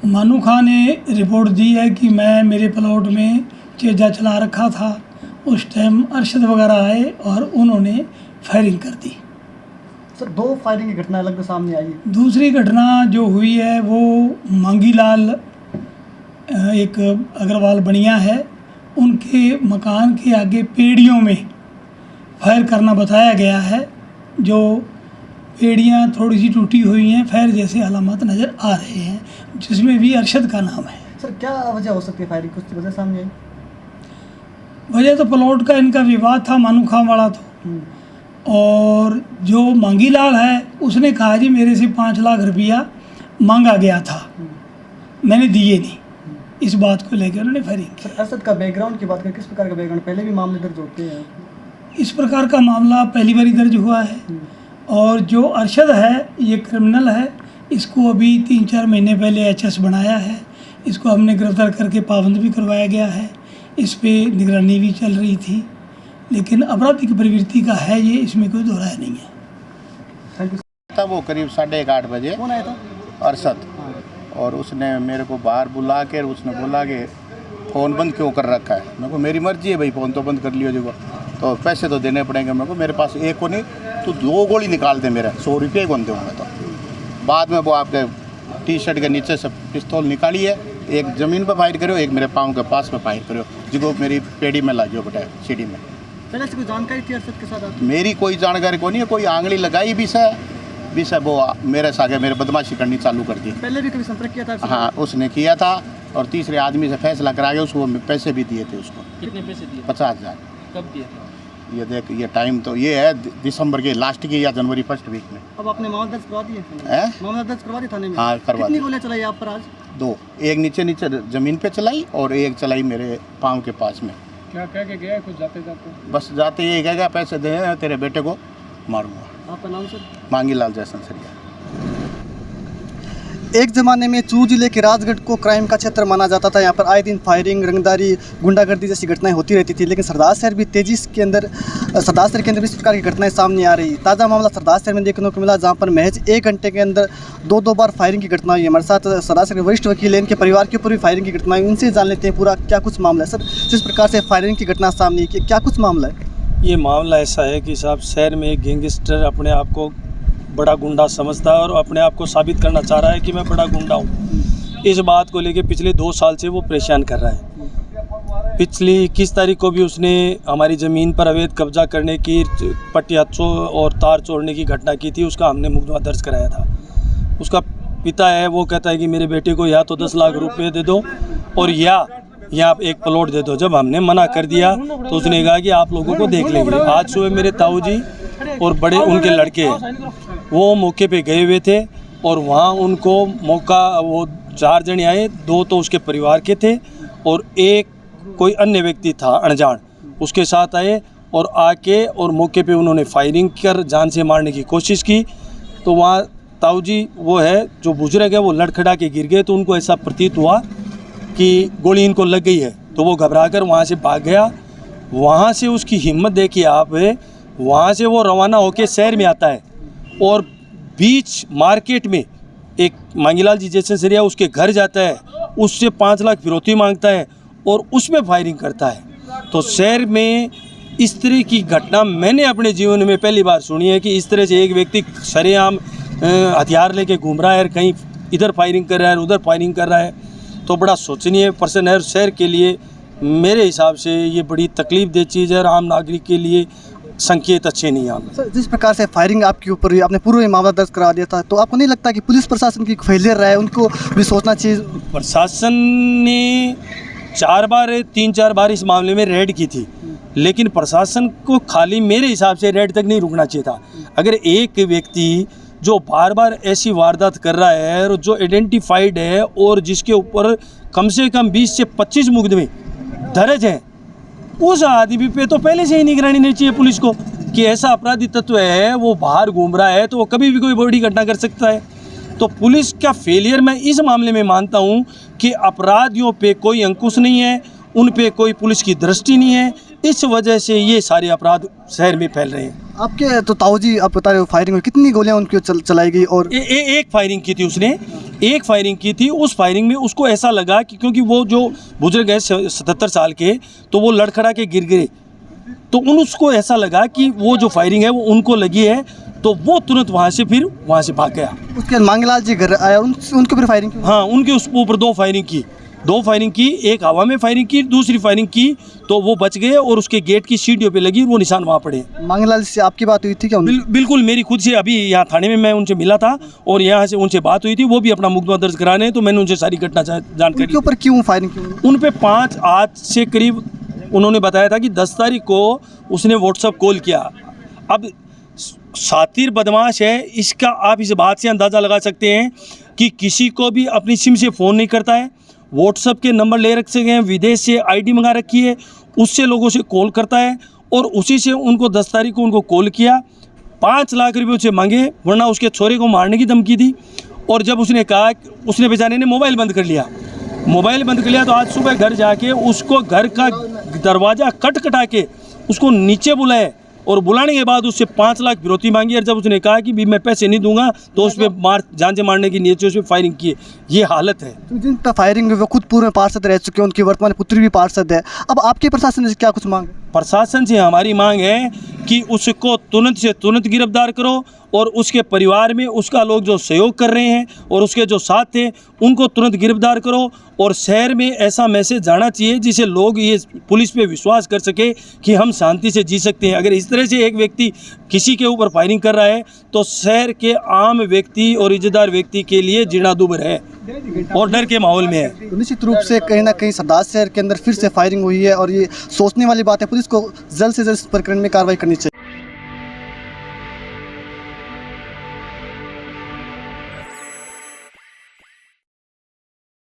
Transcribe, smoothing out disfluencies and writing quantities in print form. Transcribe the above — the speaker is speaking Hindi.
मानू खां ने रिपोर्ट दी है कि मैं मेरे प्लॉट में चेजा चला रखा था। उस टाइम अरशद वगैरह आए और उन्होंने फायरिंग कर दी। सर 2 फायरिंग की घटना लगभग सामने आई है। दूसरी घटना जो हुई है वो मांगीलाल एक अग्रवाल बनिया है, उनके मकान के आगे पेड़ियों में फायर करना बताया गया है। जो पेड़ियाँ थोड़ी सी टूटी हुई हैं, फायर जैसे अलामत नज़र आ रहे हैं, जिसमें भी अरशद का नाम है। सर क्या वजह हो सकती है फायरिंग, कुछ वजह सामने आई? वजह तो प्लॉट का इनका विवाद था, मानू खां वाला तो। और जो मांगीलाल है उसने कहा जी मेरे से 5 लाख रुपया मांगा गया था, मैंने दिए नहीं। इस बात को लेकर उन्होंने फायरिंग की। सर अरशद का बैकग्राउंड की बात करें, किस प्रकार का बैकग्राउंड, पहले भी मामले दर्ज होते हैं? इस प्रकार का मामला पहली बार दर्ज हुआ है। और जो अरशद है ये क्रिमिनल है, इसको अभी 3-4 महीने पहले एचएस बनाया है। इसको हमने गिरफ्तार करके पाबंद भी करवाया गया है, इस पे निगरानी भी चल रही थी। लेकिन आपराधिक प्रवृत्ति का है ये, इसमें कोई दो राय नहीं है। Thank you. था वो करीब 8:30 बजे कौन आया था? अरशद, और उसने मेरे को बाहर बुला के उसने बोला कि फ़ोन बंद क्यों कर रखा है। मेरे को मेरी मर्जी है भाई, फ़ोन तो बंद कर लियो जो, तो पैसे तो देने पड़ेंगे मेरे को, मेरे पास एक को नहीं तो 2 गोली निकाल दे मेरा, 100 रुपये कौन दूँगा। तो बाद में वो आपके टी-शर्ट के नीचे से पिस्तौल निकाली है, एक ज़मीन पर फायर करो, एक मेरे पाँव के पास में फायर करो, जिसको मेरी पेड़ी में लागियो बेटा, सीढ़ी में। पहले से कोई जानकारी थी अरशद के साथ आपकी? मेरी कोई जानकारी को नहीं है, कोई आंगली लगाई भी से वो मेरे सागे मेरे बदमाशी करनी चालू कर दी। पहले भी कभी संपर्क किया था अरशद? हाँ उसने किया था, और तीसरे आदमी से फैसला करा के उसको पैसे भी दिए थे उसको। कितने पैसे दिए? 50,000। कब दिए? ये देख, ये टाइम तो ये है दिसंबर के लास्ट की या जनवरी फर्स्ट वीक में। अब आपने मामला दर्ज करवा दिया? मामला दर्ज करवा दिया थाने में? हाँ करवा कितनी दिया। गोलियां चलाई आप पर आज? 2, एक नीचे ज़मीन पे चलाई और एक चलाई मेरे पाँव के पास में। क्या कह के गया कुछ जाते जाते? बस जाते ये कहेगा पैसे दे, तेरे बेटे को मारूंगा। आपका नाम सर? मांगीलाल जयसंसरिया। एक ज़माने में चूरू जिले के राजगढ़ को क्राइम का क्षेत्र माना जाता था। यहाँ पर आए दिन फायरिंग, रंगदारी, गुंडागर्दी जैसी घटनाएं होती रहती थी। लेकिन सरदार शहर भी तेजी के अंदर इस प्रकार की घटनाएं सामने आ रही। ताज़ा मामला सरदार शहर में देखने को मिला, जहाँ पर महज 1 घंटे के अंदर 2 बार फायरिंग की घटना हुई है। हमारे साथ सरदार शहर के वरिष्ठ वकील हैं, इनके परिवार के ऊपर भी फायरिंग की घटना हुई, उनसे जान लेते हैं पूरा क्या कुछ मामला है। सर जिस प्रकार से फायरिंग की घटना सामने आई, क्या कुछ मामला है? ये मामला ऐसा है कि साहब शहर में एक गैंगस्टर अपने आप को बड़ा गुंडा समझता है और अपने आप को साबित करना चाह रहा है कि मैं बड़ा गुंडा हूँ। इस बात को लेके पिछले 2 साल से वो परेशान कर रहा है। पिछली 21 तारीख को भी उसने हमारी ज़मीन पर अवैध कब्जा करने की, पट्टिया और तार चोरने की घटना की थी। उसका हमने मुकदमा दर्ज कराया था। उसका पिता है, वो कहता है कि मेरे बेटे को या तो 10 लाख रुपये दे दो और या एक प्लॉट दे दो। जब हमने मना कर दिया तो उसने कहा कि आप लोगों को देख लेंगे। आज सुबह मेरे ताऊ जी और बड़े उनके लड़के वो मौके पे गए हुए थे और वहाँ उनको वो 4 जने आए, 2 तो उसके परिवार के थे और एक कोई अन्य व्यक्ति था अनजान, उसके साथ आए और आके और मौके पे उन्होंने फायरिंग कर जान से मारने की कोशिश की। तो वहाँ ताऊ जी वो है जो बुजुर्ग है, वो लड़खड़ा के गिर गए। तो उनको ऐसा प्रतीत हुआ कि गोली इनको लग गई है, तो वो घबराकर वहाँ से भाग गया। वहाँ से उसकी हिम्मत देखिए आप, वहाँ से वो रवाना होकर शहर में आता है और बीच मार्केट में एक मांगीलाल जी जयसंसरिया उसके घर जाता है, उससे 5 लाख फिरौती मांगता है और उसमें फायरिंग करता है। तो शहर में इस तरह की घटना मैंने अपने जीवन में पहली बार सुनी है कि इस तरह से एक व्यक्ति सरेआम हथियार लेके घूम रहा है, कहीं इधर फायरिंग कर रहा है, उधर फायरिंग कर रहा है। तो बड़ा सोचनीय पर्सन है। शहर के लिए मेरे हिसाब से ये बड़ी तकलीफ दे चीज़ है और आम नागरिक के लिए संकेत अच्छे नहीं आए। सर जिस प्रकार से फायरिंग आपके ऊपर हुई, आपने पूर्व में मामला दर्ज करा दिया था, तो आपको नहीं लगता कि पुलिस प्रशासन की फेलियर रहा है, उनको भी सोचना चाहिए? प्रशासन ने 3-4 बार इस मामले में रेड की थी, लेकिन प्रशासन को खाली मेरे हिसाब से रेड तक नहीं रुकना चाहिए था। अगर एक व्यक्ति जो बार बार ऐसी वारदात कर रहा है और जो आइडेंटिफाइड है और जिसके ऊपर कम से कम 20 से 25 मुकदमे दर्ज हैं, उस आदमी पे तो पहले से ही निगरानी नहीं चाहिए पुलिस को कि ऐसा अपराधी तत्व है, वो बाहर घूम रहा है तो वो कभी भी कोई बड़ी घटना कर सकता है। तो पुलिस का फेलियर मैं इस मामले में मानता हूँ कि अपराधियों पे कोई अंकुश नहीं है, उन पे कोई पुलिस की दृष्टि नहीं है, इस वजह से ये सारे अपराध शहर में फैल रहे हैं। आपके तो ताऊजी आप बता रहे हो फायरिंग हुई, कितनी गोलियां उनकी चलाई गई? और एक फायरिंग की थी उसने, एक फायरिंग की थी। उस फायरिंग में उसको ऐसा लगा कि क्योंकि वो जो बुजुर्ग है 77 साल के, तो वो लड़खड़ा के गिर गए, तो उसको ऐसा लगा कि वो जो फायरिंग है वो उनको लगी है, तो वो तुरंत वहाँ से भाग गया। उसके मांगलाल जी घर आया, उनके ऊपर फायरिंग की? हाँ, उनके उस ऊपर दो फायरिंग की, एक हवा में फायरिंग की, दूसरी फायरिंग की तो वो बच गए और उसके गेट की सीढ़ियों पे लगी, वो निशान वहाँ पड़े। मांगलाल से आपकी बात हुई थी क्या? बिल्कुल, मेरी खुद से अभी यहाँ थाने में मैं उनसे मिला था और यहाँ से उनसे बात हुई थी, वो भी अपना मुकदमा दर्ज कराने हैं, तो मैंने उनसे सारी घटना जानकारी। उनके ऊपर क्यों फायरिंग की? उन पे 5 आज से करीब उन्होंने बताया था कि 10 तारीख को उसने व्हाट्सअप कॉल किया। अब शातिर बदमाश है, इसका आप इस बात से अंदाज़ा लगा सकते हैं कि किसी को भी अपनी सिम से फ़ोन नहीं करता है, व्हाट्सअप के नंबर ले रखे गए हैं, विदेश से आईडी मंगा रखी है, उससे लोगों से कॉल करता है और उसी से उनको 10 तारीख को उनको कॉल किया, 5 लाख रुपये उसे मांगे, वरना उसके छोरे को मारने की धमकी दी। और जब उसने कहा, उसने बेचारे ने मोबाइल बंद कर लिया, तो आज सुबह घर जाके उसको घर का दरवाज़ा खटखटा के उसको नीचे बुलाए और बुलाने के बाद उससे 5 लाख फिरौती मांगी। और जब उसने कहा कि भी मैं पैसे नहीं दूंगा, तो उस पर जान से मारने की नीयत से उस पर फायरिंग की। ये हालत है। तो जिन पर फायरिंग हुई वो खुद पूर्व में पार्षद रह चुके हैं, उनकी वर्तमान पुत्री भी पार्षद है। अब आपके प्रशासन से क्या कुछ मांग? प्रशासन से हमारी मांग है कि उसको तुरंत से तुरंत गिरफ्तार करो और उसके परिवार में उसका लोग जो सहयोग कर रहे हैं और उसके जो साथ थे उनको तुरंत गिरफ्तार करो। और शहर में ऐसा मैसेज जाना चाहिए जिसे लोग ये पुलिस पे विश्वास कर सके कि हम शांति से जी सकते हैं। अगर इस तरह से एक व्यक्ति किसी के ऊपर फायरिंग कर रहा है तो शहर के आम व्यक्ति और इज्जतदार व्यक्ति के लिए जीना दूभर है और डर के माहौल में है। तो निश्चित रूप से कहीं ना कहीं सरदार शहर के अंदर फिर से फायरिंग हुई है और ये सोचने वाली बात है। पुलिस को जल्द से जल्द इस प्रकरण में कार्रवाई करनी चाहिए।